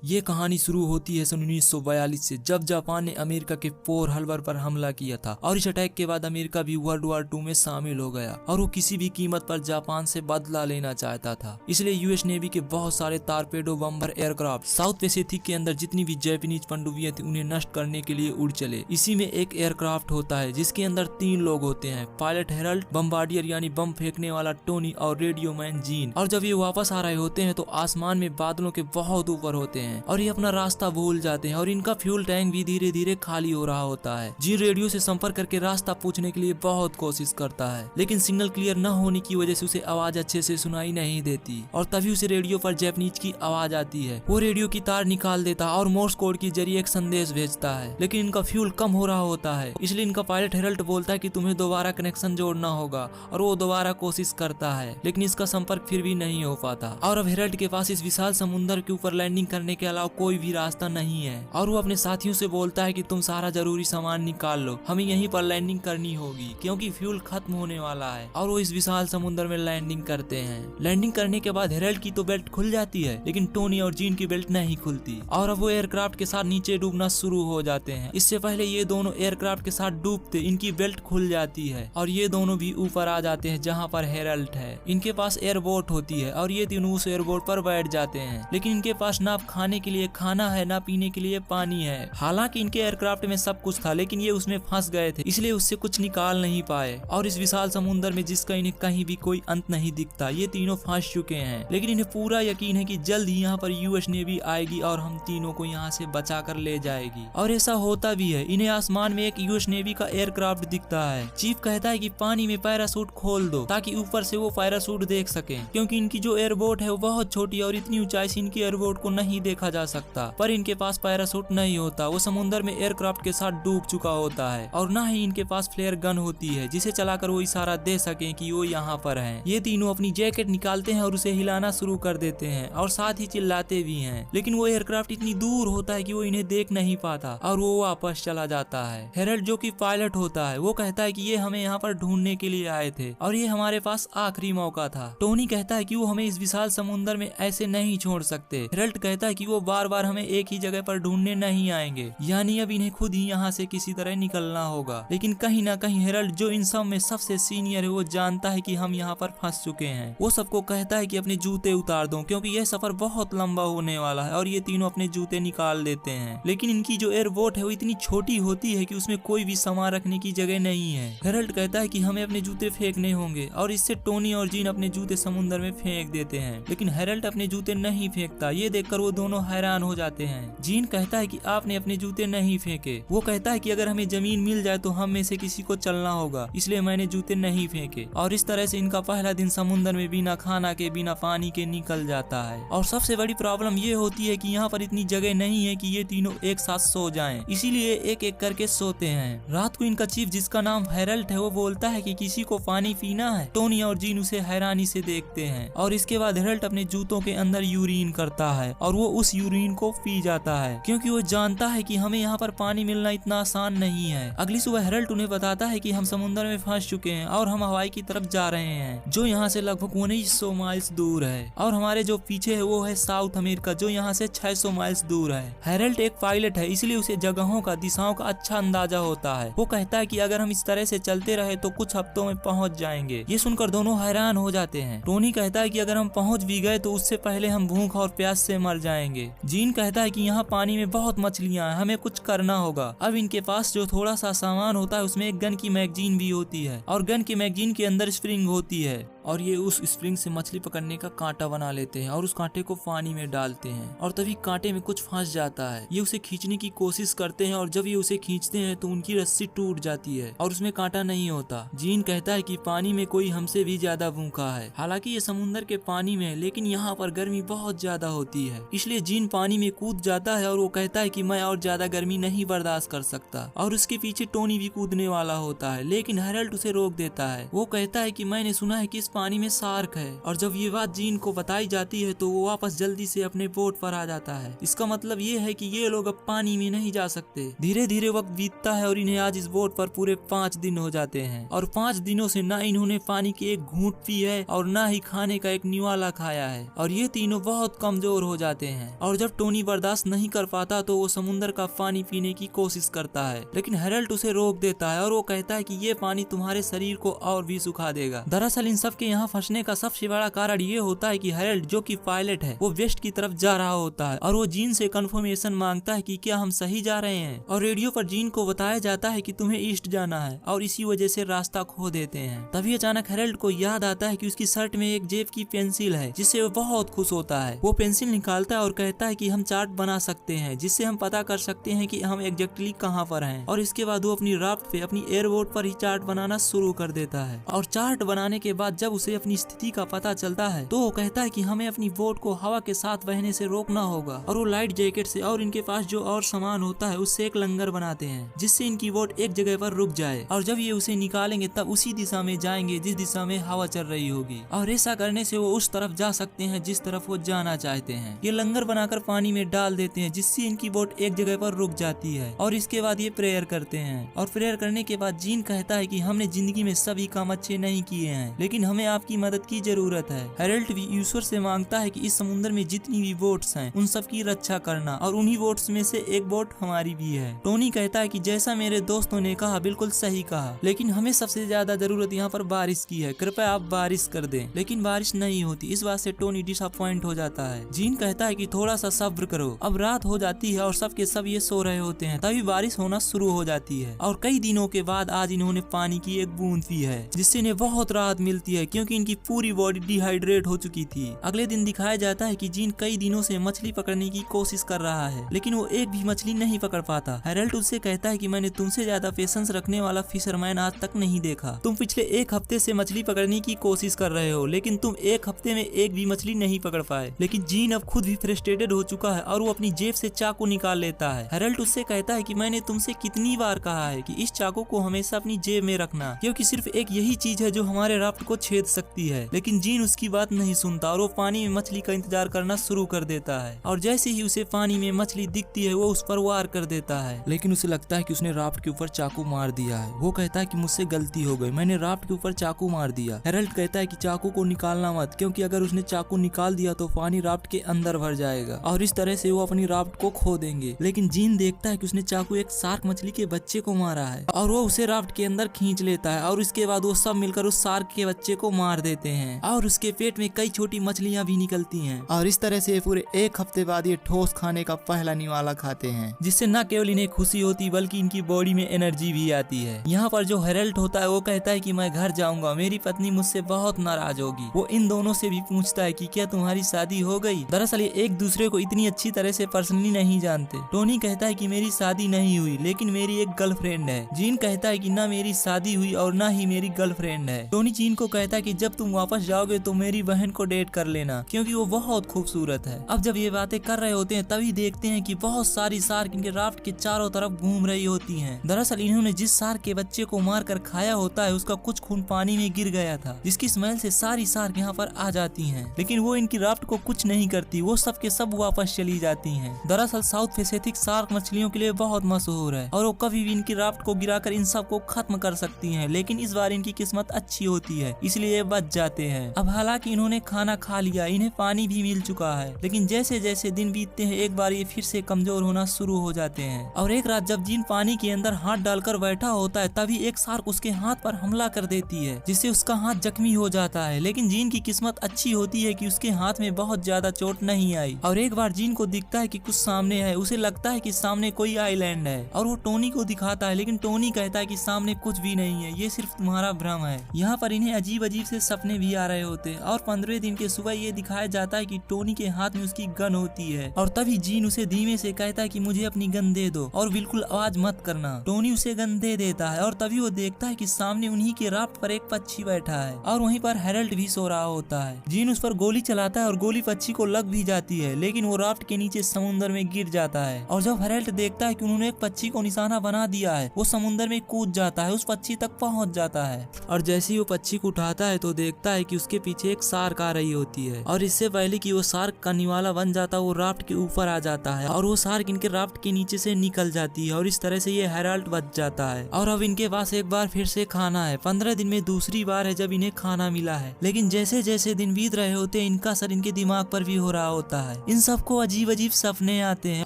ये कहानी शुरू होती है सन 1942 से, जब जापान ने अमेरिका के पोर्ल हार्बर पर हमला किया था और इस अटैक के बाद अमेरिका भी वर्ल्ड वॉर 2 में शामिल हो गया और वो किसी भी कीमत पर जापान से बदला लेना चाहता था। इसलिए यूएस नेवी के बहुत सारे टारपेडो बम्बर एयरक्राफ्ट साउथ पैसिफिक के अंदर जितनी भी जापानीज पनडुब्बियां थी उन्हें नष्ट करने के लिए उड़ चले। इसी में एक एयरक्राफ्ट होता है जिसके अंदर 3 लोग होते हैं, पायलट हेरल्ड, बम्बार्डियर यानी बम फेंकने वाला टोनी और रेडियो मैन जीन। और जब ये वापस आ रहे होते हैं तो आसमान में बादलों के बहुत ऊपर होते हैं और ये अपना रास्ता भूल जाते हैं और इनका फ्यूल टैंक भी धीरे धीरे खाली हो रहा होता है। जीन रेडियो से संपर्क करके रास्ता पूछने के लिए बहुत कोशिश करता है, लेकिन सिग्नल क्लियर न होने की वजह से उसे आवाज अच्छे से सुनाई नहीं देती और तभी उसे रेडियो पर जापानीज की आवाज आती है। वो रेडियो की तार निकाल देता और मोर्स कोड के जरिए एक संदेश भेजता है, लेकिन इनका फ्यूल कम हो रहा होता है। इसलिए इनका पायलट हेरल्ड बोलता है कि तुम्हें दोबारा कनेक्शन जोड़ना होगा और वो दोबारा कोशिश करता है, लेकिन इसका संपर्क फिर भी नहीं हो पाता। और अब हेरल्ड के पास इस विशाल समुद्र के ऊपर लैंडिंग करने के अलावा कोई भी रास्ता नहीं है और वो अपने साथियों से बोलता है कि तुम सारा जरूरी सामान निकाल लो, हमें यहीं पर लैंडिंग करनी होगी क्योंकि फ्यूल खत्म होने वाला है। और वो इस विशाल समुद्र में लैंडिंग करते हैं। लैंडिंग करने के बाद हेरल्ड की तो बेल्ट खुल जाती है, लेकिन टोनी और जीन की बेल्ट नहीं खुलती और अब वो एयरक्राफ्ट के साथ नीचे डूबना शुरू हो जाते हैं। इससे पहले ये दोनों एयरक्राफ्ट के साथ डूबते इनकी बेल्ट खुल जाती है और ये दोनों भी ऊपर आ जाते हैं जहाँ पर हेरल्ड है। इनके पास एयरबोट होती है और ये तीनों उस एयरबोट पर बैठ जाते हैं, लेकिन इनके पास ना खाने के लिए खाना है ना पीने के लिए पानी है। हालांकि इनके एयरक्राफ्ट में सब कुछ था, लेकिन ये उसमें फंस गए थे, इसलिए उससे कुछ निकाल नहीं पाए और इस विशाल समुद्र में जिसका इन्हें कहीं भी कोई अंत नहीं दिखता, ये तीनों फंस चुके हैं। लेकिन इन्हें पूरा यकीन है कि जल्द ही यहाँ पर यूएस नेवी आएगी और हम तीनों को यहाँ से बचा कर ले जाएगी। और ऐसा होता भी है। इन्हें आसमान में एक यूएस नेवी का एयरक्राफ्ट दिखता है। चीफ कहता है कि पानी में पैराशूट खोल दो ताकि ऊपर से वो पैराशूट देख सके, क्योंकि इनकी जो एयरबोट है वो बहुत छोटी है और इतनी ऊंचाई से इनकी एयरबोट को नहीं देखा जा सकता। पर इनके पास पैराशूट नहीं होता, वो समुद्र में एयरक्राफ्ट के साथ डूब चुका होता है और ना ही इनके पास फ्लेयर गन होती है जिसे चलाकर वो इशारा दे सके कि वो यहाँ पर हैं। ये तीनों अपनी जैकेट निकालते हैं और उसे हिलाना शुरू कर देते हैं और साथ ही चिल्लाते भी हैं, लेकिन वो एयरक्राफ्ट इतनी दूर होता है कि वो इन्हें देख नहीं पाता और वो वापस चला जाता है। हेरल्ड जो कि पायलट होता है वो कहता है कि ये हमें यहाँ पर ढूंढने के लिए आए थे और ये हमारे पास आखिरी मौका था। टोनी कहता है कि वो हमें इस विशाल समुद्र में ऐसे नहीं छोड़ सकते। हेरल्ड कहता है कि वो बार बार हमें एक ही जगह पर ढूंढने नहीं आएंगे, यानी अब इन्हें खुद ही यहाँ से किसी तरह निकलना होगा। लेकिन कहीं ना कहीं हेरल्ड जो इन सब में सबसे सीनियर है वो जानता है कि हम यहाँ पर फंस चुके हैं। वो सबको कहता है कि अपने जूते उतार दो क्योंकि यह सफर बहुत लंबा होने वाला है और ये तीनों अपने जूते निकाल देते हैं। लेकिन इनकी जो एयरबोट है वो इतनी छोटी होती है कि उसमें कोई भी सामान रखने की जगह नहीं है। हेरल्ड कहता है कि हमें अपने जूते फेंकने होंगे और इससे टोनी और जीन अपने जूते समुद्र में फेंक देते हैं, लेकिन हेरल्ड अपने जूते नहीं फेंकता। ये देखकर वो दोनों हैरान हो जाते हैं। जीन कहता है कि आपने अपने जूते नहीं फेंके। वो कहता है कि अगर हमें जमीन मिल जाए तो हम में से किसी को चलना होगा, इसलिए मैंने जूते नहीं फेंके। और इस तरह से इनका पहला दिन समुद्र में बिना खाना के बिना पानी के निकल जाता है। और सबसे बड़ी प्रॉब्लम ये होती है कि यहाँ पर इतनी जगह नहीं है कि ये तीनों एक साथ सो जाएं, इसीलिए एक एक करके सोते हैं। रात को इनका चीफ जिसका नाम हेरल्ड है वो बोलता है कि किसी को पानी पीना है। टोनी और जीन उसे हैरानी से देखते हैं और इसके बाद हेरल्ड अपने जूतों के अंदर यूरिन करता है और वो उस यूरिन को पी जाता है क्योंकि वो जानता है कि हमें यहाँ पर पानी मिलना इतना आसान नहीं है। अगली सुबह हेरल्ड उन्हें बताता है कि हम समुद्र में फंस चुके हैं और हम हवाई की तरफ जा रहे हैं जो यहाँ से लगभग 1900 माइल्स दूर है और हमारे जो पीछे है वो है साउथ अमेरिका जो यहाँ से 600 माइल्स दूर है। हेरल्ड एक पायलट है इसलिए उसे जगहों का दिशाओं का अच्छा अंदाजा होता है। वो कहता है कि अगर हम इस तरह से चलते रहे तो कुछ हफ्तों में पहुँच जाएंगे। ये सुनकर दोनों हैरान हो जाते हैं। टोनी कहता है कि अगर हम पहुँच भी गए तो उससे पहले हम भूख और प्यास से मर जाएंगे। जीन कहता है कि यहाँ पानी में बहुत मछलियाँ हैं, हमें कुछ करना होगा। अब इनके पास जो थोड़ा सा सामान होता है उसमें एक गन की मैगजीन भी होती है और गन की मैगजीन के अंदर स्प्रिंग होती है और ये उस स्प्रिंग से मछली पकड़ने का कांटा बना लेते हैं और उस कांटे को पानी में डालते हैं और तभी कांटे में कुछ फंस जाता है। ये उसे खींचने की कोशिश करते हैं और जब ये उसे खींचते हैं तो उनकी रस्सी टूट जाती है और उसमें कांटा नहीं होता। जीन कहता है कि पानी में कोई हमसे भी ज्यादा भूखा है। हालांकि ये समुद्र के पानी में है लेकिन यहाँ पर गर्मी बहुत ज्यादा होती है, इसलिए जीन पानी में कूद जाता है और वो कहता है कि मैं और ज्यादा गर्मी नहीं बर्दाश्त कर सकता। और उसके पीछे टोनी भी कूदने वाला होता है लेकिन हेरल्ड उसे रोक देता है। वो कहता है कि मैंने सुना है कि इस पानी में शार्क है। और जब ये बात जीन को बताई जाती है तो वो वापस जल्दी से अपने बोट पर आ जाता है। इसका मतलब ये है कि ये लोग अब पानी में नहीं जा सकते। धीरे धीरे वक्त बीतता है और इन्हें आज इस बोट पर पूरे 5 दिन हो जाते हैं और 5 दिनों से ना इन्होंने पानी की एक घूंट पी है और ना ही खाने का एक निवाला खाया है और ये तीनों बहुत कमजोर हो जाते हैं। और जब टोनी बर्दाश्त नहीं कर पाता तो वो समुद्र का पानी पीने की कोशिश करता है, लेकिन हेरल्ड उसे रोक देता है और वो कहता है कि ये पानी तुम्हारे शरीर को और भी सुखा देगा। दरअसल इन सब के यहाँ फंसने का सबसे बड़ा कारण ये होता है कि हेरल्ड जो कि पायलट है वो वेस्ट की तरफ जा रहा होता है और वो जीन से कंफर्मेशन मांगता है कि क्या हम सही जा रहे हैं। और रेडियो पर जीन को बताया जाता है कि तुम्हें ईस्ट जाना है और इसी वजह से रास्ता खो देते हैं। तभी अचानक हेरल्ड को याद आता है कि उसकी शर्ट में एक जेब की पेंसिल है जिससे वो बहुत खुश होता है। वो पेंसिल निकालता है और कहता है कि हम चार्ट बना सकते हैं जिससे हम पता कर सकते हैं कि हम एग्जैक्टली कहाँ पर हैं। और इसके बाद वो अपनी राफ्ट पे अपनी एयरबोट पर ही चार्ट बनाना शुरू कर देता है। और चार्ट बनाने के बाद जब उसे अपनी स्थिति का पता चलता है तो वो कहता है कि हमें अपनी बोट को हवा के साथ बहने से रोकना होगा। और वो लाइट जैकेट से और इनके पास जो और सामान होता है उससे एक लंगर बनाते हैं जिससे इनकी बोट एक जगह पर रुक जाए और जब ये उसे निकालेंगे तब उसी दिशा में जाएंगे जिस दिशा में हवा चल रही होगी और ऐसा करने से वो उस तरफ जा सकते हैं जिस तरफ वो जाना चाहते हैं। ये लंगर बनाकर पानी में डाल देते हैं जिससे इनकी बोट एक जगह पर रुक जाती है और इसके बाद ये प्रेयर करते हैं। और प्रेयर करने के बाद जीन कहता है कि हमने जिंदगी में सभी काम अच्छे नहीं किए हैं लेकिन हमें आपकी मदद की जरूरत है। हेरल्ड भी ईश्वर से मांगता है कि इस समुद्र में जितनी भी बोट्स हैं उन सब की रक्षा करना और उन्हीं बोट्स में से एक बोट हमारी भी है। टोनी कहता है कि जैसा मेरे दोस्तों ने कहा बिल्कुल सही कहा, लेकिन हमें सबसे ज्यादा जरूरत यहाँ पर बारिश की है, कृपया आप बारिश कर दें। लेकिन बारिश नहीं होती। इस बात से टोनी डिसअपॉइंट हो जाता है। जीन कहता है कि थोड़ा सा सब्र करो। अब रात हो जाती है और सब के सब ये सो रहे होते हैं तभी बारिश होना शुरू हो जाती है और कई दिनों के बाद आज इन्होंने पानी की एक बूंद पी है जिससे इन्हें बहुत राहत मिलती है क्योंकि इनकी पूरी बॉडी डिहाइड्रेट हो चुकी थी। अगले दिन दिखाया जाता है कि जीन कई दिनों से मछली पकड़ने की कोशिश कर रहा है लेकिन वो एक भी मछली नहीं पकड़ पाता। हेरल्ड उससे कहता है कि मैंने तुमसे ज्यादा पेशेंस रखने वाला फिशरमैन आज तक नहीं देखा। तुम पिछले एक हफ्ते से मछली पकड़ने की कोशिश कर रहे हो लेकिन तुम एक हफ्ते में एक भी मछली नहीं पकड़ पाए। लेकिन जीन अब खुद भी फ्रस्ट्रेटेड हो चुका है और वो अपनी जेब से चाकू निकाल लेता है। हेरल्ड उससे कहता है कि मैंने तुमसे कितनी बार कहा है कि इस चाकू को हमेशा अपनी जेब में रखना क्योंकि सिर्फ एक यही चीज है जो हमारे राफ्ट को छेद सकती है। लेकिन जीन उसकी बात नहीं सुनता और वो पानी में मछली का इंतजार करना शुरू कर देता है और जैसे ही उसे पानी में मछली दिखती है वो उस पर वार कर देता है। लेकिन उसे लगता है कि उसने राफ्ट के ऊपर चाकू मार दिया है। वो कहता है कि मुझसे गलती हो गई, मैंने राफ्ट के ऊपर चाकू मार दिया। हेरल्ड कहता है कि चाकू को निकालना मत क्योंकि अगर उसने चाकू निकाल दिया तो पानी राफ्ट के अंदर भर जाएगा और इस तरह से वो अपनी राफ्ट को खो देंगे। लेकिन जीन देखता है कि उसने चाकू एक शार्क मछली के बच्चे को मारा है और वो उसे राफ्ट के अंदर खींच लेता है और उसके बाद वो सब मिलकर उस शार्क के बच्चे को मार देते हैं और उसके पेट में कई छोटी मछलियां भी निकलती हैं और इस तरह से पूरे एक हफ्ते बाद ये ठोस खाने का पहला निवाला खाते हैं जिससे न केवल इन्हें खुशी होती बल्कि इनकी बॉडी में एनर्जी भी आती है। यहाँ पर जो हेरल्ड होता है वो कहता है कि मैं घर जाऊंगा, मेरी पत्नी मुझसे बहुत नाराज होगी। वो इन दोनों से भी पूछता है कि क्या तुम्हारी शादी हो गई। दरअसल ये एक दूसरे को इतनी अच्छी तरह से पर्सनली नहीं जानते। टोनी कहता है कि मेरी शादी नहीं हुई लेकिन मेरी एक गर्लफ्रेंड है। जीन कहता है कि ना मेरी शादी हुई और ना ही मेरी गर्लफ्रेंड है। टोनी जीन को कहता है कि जब तुम वापस जाओगे तो मेरी बहन को डेट कर लेना क्योंकि वो बहुत खूबसूरत है। अब जब ये बातें कर रहे होते हैं तभी देखते हैं कि बहुत सारी शार्क इनके राफ्ट के चारों तरफ घूम रही होती हैं। दरअसल इन्होंने जिस शार्क के बच्चे को मार कर खाया होता है उसका कुछ खून पानी में गिर गया था जिसकी स्मेल से सारी शार्क यहाँ पर आ जाती हैं। लेकिन वो इनकी राफ्ट को कुछ नहीं करती, वो सब के सब वापस चली जाती हैं। दरअसल साउथ पैसिफिक शार्क मछलियों के लिए बहुत मशहूर है और वो कभी भी इनकी राफ्ट को गिराकर इन सब को खत्म कर सकती हैं। लेकिन इस बार इनकी किस्मत अच्छी होती है इसलिए ये बच जाते हैं। अब हालांकि इन्होंने खाना खा लिया, इन्हें पानी भी मिल चुका है, लेकिन जैसे जैसे दिन बीतते हैं एक बार ये फिर से कमजोर होना शुरू हो जाते हैं। और एक रात जब जीन पानी के अंदर हाथ डालकर बैठा होता है तभी एक शार्क उसके हाथ पर हमला कर देती है जिससे उसका हाथ जख्मी हो जाता है। लेकिन जीन की किस्मत अच्छी होती है कि उसके हाथ में बहुत ज्यादा चोट नहीं आई। और एक बार जीन को दिखता है कि कुछ सामने है, उसे लगता है कि सामने कोई आइलैंड है और वो टोनी को दिखाता है, लेकिन टोनी कहता है कि सामने कुछ भी नहीं है, ये सिर्फ तुम्हारा भ्रम है। यहाँ पर इन्हें अजीब अजीब से सपने भी आ रहे होते हैं और 15वें दिन के सुबह ये दिखाया जाता है कि टोनी के हाथ में उसकी गन होती है और तभी जीन उसे धीमे से कहता है कि मुझे अपनी गन दे दो और बिल्कुल आवाज मत करना। टोनी उसे गन दे देता है और तभी वो देखता है कि सामने उन्हीं के राफ्ट पर एक पक्षी बैठा है और वहीं पर हेरल्ड भी सो रहा होता है। जीन उस पर गोली चलाता है और गोली पक्षी को लग भी जाती है, लेकिन वो राफ्ट के नीचे समुद्र में गिर जाता है। और जब हेरल्ड देखता है कि उन्होंने एक पक्षी को निशाना बना दिया है, वो समुद्र में कूद जाता है, उस पक्षी तक पहुंच जाता है और जैसे ही वो पक्षी को उठाता देखता है तो देखता है कि उसके पीछे एक शार्क आ रही होती है, और इससे पहले कि वो शार्क का निवाला बन जाता वो राफ्ट के ऊपर आ जाता है और वो शार्क इनके राफ्ट के नीचे से निकल जाती है, और इस तरह से ये हेराल्ड बच जाता है। और अब इनके पास एक बार फिर से खाना है। 15 दिन में दूसरी बार है जब इन्हें खाना मिला है। लेकिन जैसे जैसे दिन बीत रहे होते हैं इनका असर इनके दिमाग पर भी हो रहा होता है। इन सबको अजीब अजीब सपने आते हैं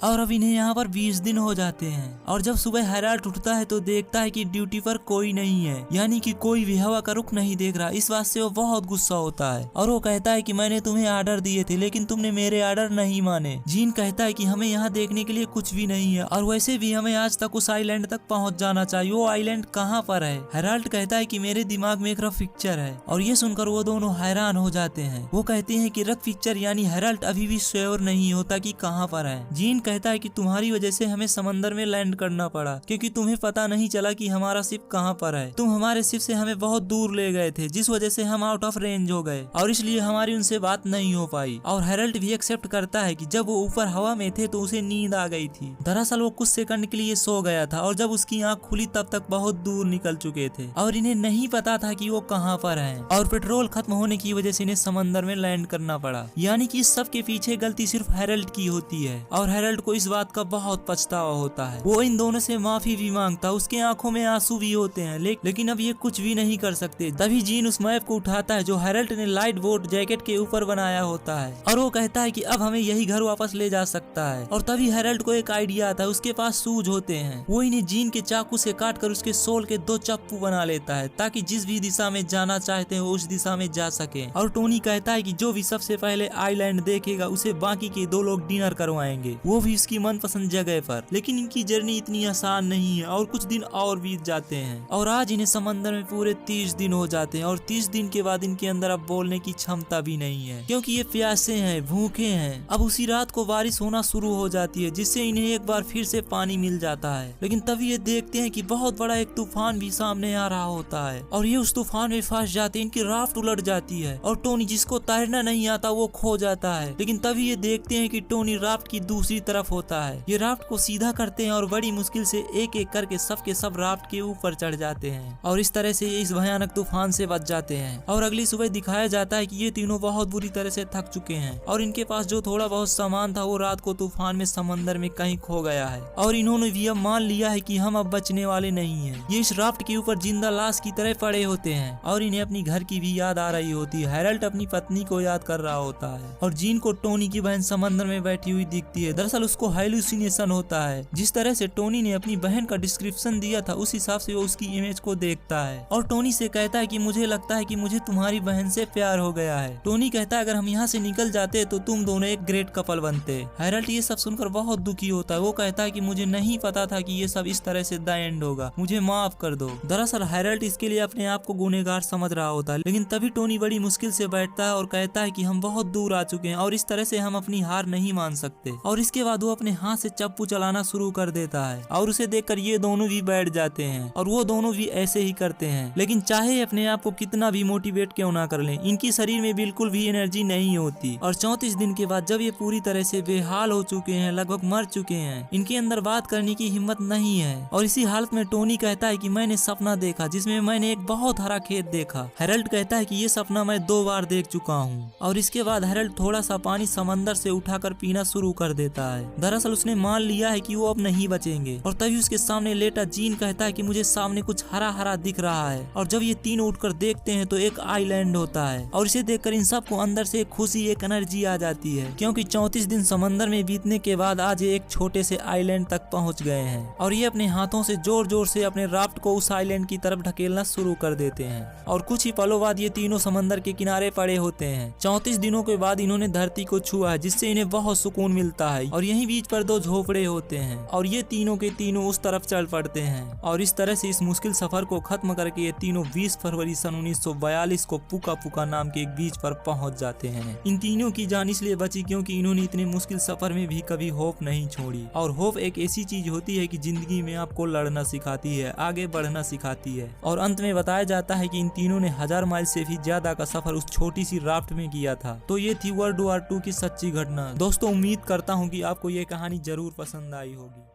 और अब इन्हें यहाँ पर 20 दिन हो जाते हैं। और जब सुबह हेराल्ड उठता है तो देखता है कि ड्यूटी पर कोई नहीं है, यानी कि कोई भी हवा का रुख नहीं देख रहा। इस बात से वो बहुत गुस्सा होता है और वो कहता है कि मैंने तुम्हें आर्डर दिए थे लेकिन तुमने मेरे आर्डर नहीं माने। जीन कहता है कि हमें यहाँ देखने के लिए कुछ भी नहीं है और वैसे भी हमें आज तक उस आइलैंड तक पहुँच जाना चाहिए। वो आइलैंड कहाँ पर है? हेराल्ड कहता है कि मेरे दिमाग में एक रफ पिक्चर है, और ये सुनकर वो दोनों हैरान हो जाते हैं। वो कहते हैं कि रफ पिक्चर यानी हेराल्ड अभी भी श्योर नहीं होता कि कहाँ पर है। जीन कहता है कि तुम्हारी वजह से हमें समंदर में लैंड करना पड़ा क्योंकि तुम्हें पता नहीं चला कि हमारा शिप कहाँ पर है। तुम हमारे शिप से हमें बहुत दूर ले गए थे जिस वजह से हम आउट ऑफ रेंज हो गए और इसलिए हमारी उनसे बात नहीं हो पाई। और हेराल्ड भी एक्सेप्ट करता है कि जब वो ऊपर हवा में थे तो उसे नींद आ गई थी। दरअसल वो कुछ सेकंड के लिए सो गया था और जब उसकी आंख खुली तब तक बहुत दूर निकल चुके थे और इन्हें नहीं पता था कि वो कहाँ पर हैं। और पेट्रोल खत्म होने की वजह से इन्हें समंदर में लैंड करना पड़ा। यानी कि इस सब के पीछे गलती सिर्फ हेराल्ड की होती है और हेराल्ड को इस बात का बहुत पछतावा होता है। वो इन दोनों से माफी भी मांगता, उसके आंखों में आंसू भी होते हैं लेकिन अब ये कुछ भी नहीं कर सकते। तभी जीन उस मैप को उठाता है जो हेराल्ड ने लाइट बोट जैकेट के ऊपर बनाया होता है और वो कहता है कि अब हमें यही घर वापस ले जा सकता है। और तभी हेराल्ड को एक आइडिया आता है। उसके पास सूज होते हैं, वो इन्हें जीन के चाकू से काट कर उसके सोल के 2 चप्पू बना लेता है ताकि जिस भी दिशा में जाना चाहते हैं वो उस दिशा में जा सके। और टोनी कहता है कि जो भी सबसे पहले आइलैंड देखेगा उसे बाकी के 2 लोग डिनर करवाएंगे, वो भी उसकी मनपसंद जगह पर। लेकिन इनकी जर्नी इतनी आसान नहीं है और कुछ दिन और बीत जाते हैं और आज इन्हें समंदर में पूरे 30 दिन हो जाते हैं और 30 दिन के बाद इनके अंदर अब बोलने की क्षमता भी नहीं है क्योंकि ये प्यासे हैं, भूखे हैं। अब उसी रात को बारिश होना शुरू हो जाती है जिससे इन्हें एक बार फिर से पानी मिल जाता है। लेकिन तभी ये देखते हैं कि बहुत बड़ा एक तूफान भी सामने आ रहा होता है और ये उस तूफान में फंस जाते हैं। इनकी राफ्ट उलट जाती है और टोनी जिसको तैरना नहीं आता वो खो जाता है। लेकिन तभी ये देखते हैं कि टोनी राफ्ट की दूसरी तरफ होता है। ये राफ्ट को सीधा करते हैं और बड़ी मुश्किल से एक एक करके सब के सब राफ्ट के ऊपर चढ़ जाते हैं और इस तरह से ये इस भयानक तूफान से बच जाते हैं। और अगली सुबह दिखाया जाता है कि ये तीनों बहुत बुरी तरह से थक चुके हैं और इनके पास जो थोड़ा बहुत सामान था वो रात को तूफान में समंदर में कहीं खो गया है और इन्होंने भी अब मान लिया है कि हम अब बचने वाले नहीं हैं। ये इस राफ्ट के ऊपर जिंदा लाश की तरह पड़े होते हैं और इन्हें अपनी घर की भी याद आ रही होती है। हेराल्ड अपनी पत्नी को याद कर रहा होता है और जीन को टोनी की बहन समंदर में बैठी हुई दिखती है। दरअसल उसको हेलुसिनेशन होता है। जिस तरह से टोनी ने अपनी बहन का डिस्क्रिप्शन दिया था उस हिसाब से वो उसकी इमेज को देखता है और टोनी से कहता है कि मुझे लगता है कि मुझे तुम्हारी बहन से प्यार हो गया है। टोनी कहता है अगर हम यहाँ से निकल जाते तो तुम दोनों एक ग्रेट कपल बनते। हेराल्ड ये सब सुनकर बहुत दुखी होता है। वो कहता है कि मुझे नहीं पता था कि ये सब इस तरह से द एंड होगा, मुझे माफ कर दो। दरअसल हेराल्ड इसके लिए अपने आप को गुनहगार समझ रहा होता है। लेकिन तभी टोनी बड़ी मुश्किल से बैठता है और कहता है कि हम बहुत दूर आ चुके हैं और इस तरह से हम अपनी हार नहीं मान सकते। और इसके बाद वो अपने हाथ से चप्पू चलाना शुरू कर देता है और उसे देखकर ये दोनों भी बैठ जाते हैं और वो दोनों भी ऐसे ही करते हैं। लेकिन चाहे अपने आप को कितना भी मोटिवेट क्यों ना कर लें, इनकी शरीर में बिल्कुल भी एनर्जी नहीं होती। और 34 दिन के बाद जब ये पूरी तरह से बेहाल हो चुके हैं, लगभग मर चुके हैं, इनके अंदर बात करने की हिम्मत नहीं है। और इसी हालत में टोनी कहता है कि मैंने सपना देखा जिसमें मैंने एक बहुत हरा खेत देखा। हेराल्ड कहता है कि ये सपना मैं 2 बार देख चुका हूँ। और इसके बाद हेराल्ड थोड़ा सा पानी समंदर से उठाकर पीना शुरू कर देता है। दरअसल उसने मान लिया है कि वो अब नहीं बचेंगे। और तभी उसके सामने लेटा जीन कहता है कि मुझे सामने कुछ हरा हरा दिख रहा है। और जब ये तीनों उठकर देखते हैं तो एक आइलैंड होता है और इसे देखकर इन सबको अंदर से खुशी, एक एनर्जी आ जाती है क्योंकि 34 दिन समंदर में बीतने के बाद आज ये एक छोटे से आइलैंड तक पहुंच गए हैं। और ये अपने हाथों से जोर जोर से अपने राफ्ट को उस आइलैंड की तरफ ढकेलना शुरू कर देते हैं। और कुछ ही पलों बाद ये तीनों समंदर के किनारे पड़े होते हैं। 34 दिनों के बाद इन्होंने धरती को छुआ है जिससे इन्हें बहुत सुकून मिलता है। और यहीं बीच पर 2 झोपड़े होते हैं और ये तीनों के तीनों उस तरफ चल पड़ते हैं। और इस तरह से इस मुश्किल सफर को खत्म करके ये तीनों 20 फरवरी सन 1942 को पुका पुका नाम के एक बीच पर पहुंच जाते हैं। इन तीनों की जान इसलिए बची क्योंकि इन्होंने इतने मुश्किल सफर में भी कभी होप नहीं छोड़ी। और होप एक ऐसी चीज होती है कि जिंदगी में आपको लड़ना सिखाती है, आगे बढ़ना सिखाती है। और अंत में बताया जाता है कि इन तीनों ने 1000 माइल से भी ज्यादा का सफर उस छोटी सी राफ्ट में किया था। तो ये थी वर्ल्ड वॉर 2 की सच्ची घटना। दोस्तों उम्मीद करता हूँ कि आपको ये कहानी जरूर पसंद आई होगी।